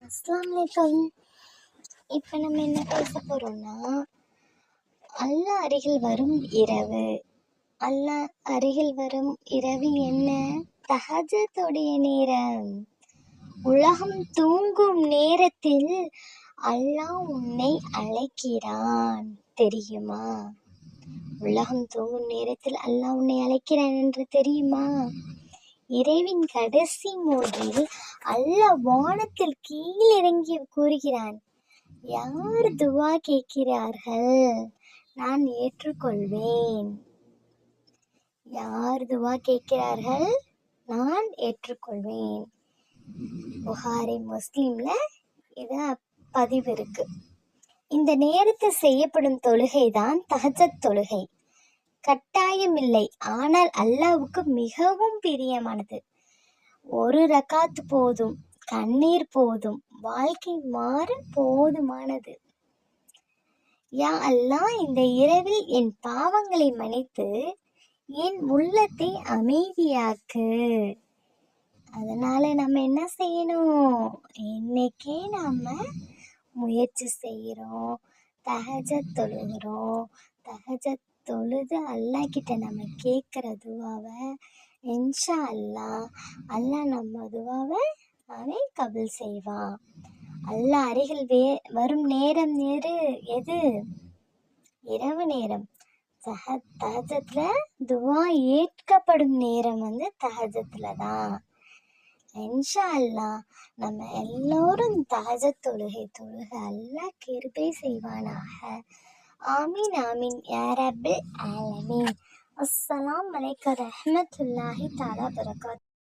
அஸ்ஸலாமு அலைக்கும். இப்போ நம்ம என்ன பேச போகிறோம்னா, அல்லாஹ் அருகில் வரும் இரவு. அல்லாஹ் அருகில் வரும் இரவு என்ன? தஹஜ்ஜுடைய நேரம். உலகம் தூங்கும் நேரத்தில் அல்லாஹ் உன்னை அழைக்கிறான், தெரியுமா? உலகம் தூங்கும் நேரத்தில் அல்லாஹ் உன்னை அழைக்கிறான் என்று தெரியுமா? இரவின் கடைசி மூன்றில் அல்லாஹ் வானத்தில் கீழிறங்கி கூறுகிறான், யார் துவா கேட்கிறார்கள் நான் ஏற்றுக்கொள்வேன். யார் துவா கேட்கிறார்கள் நான் ஏற்றுக்கொள்வேன். புகாரி முஸ்லிம்ல இத பதிவு இருக்கு. இந்த நேரத்தில் செய்யப்படும் தொழுகை தான் தஹஜ்ஜத் தொழுகை. கட்டாயமில்லை, ஆனால் அல்லாஹ்வுக்கு மிகவும் பிரியமானது. ஒரு ரகாத் போதும், கண்ணீர் போதும், வாழ்க்கை மாற போதுமானது. யா அல்லாஹ், இந்த இரவில் என் பாவங்களை மன்னித்து என் உள்ளத்தை அமைதியாக்கு. அதனால நம்ம என்ன செய்யணும்? இன்னைக்கே நாம முயற்சி செய்கிறோம், தஹஜ்ஜத் தொழுகிறோம். தஹஜ்ஜத் தொழுது அல்லாஹ் கிட்ட நம்ம கேட்குற துவாவை இன்ஷா அல்லாஹ் நம்ம துவாவை அவன் கபூல் செய்வான். அல்லாஹ் அருகில் வரும் நேரம் எது? இரவு நேரம். தஹஜ்ஜத்ல துவா ஏற்கப்படும் நேரம் தஹஜ்ஜத்ல தான். இன்ஷா அல்லாஹ் நம்ம எல்லோரும் தஹஜ்ஜத் தொழுகை அல்லாஹ் கிருபை செய்வானாக. ஆமீன் ஆமீன் யா ரப்பில் ஆலமீன். அஸ்ஸலாமு அலைக்கும் வரஹ்மத்துல்லாஹி தஆலா வபரகாத்துஹு.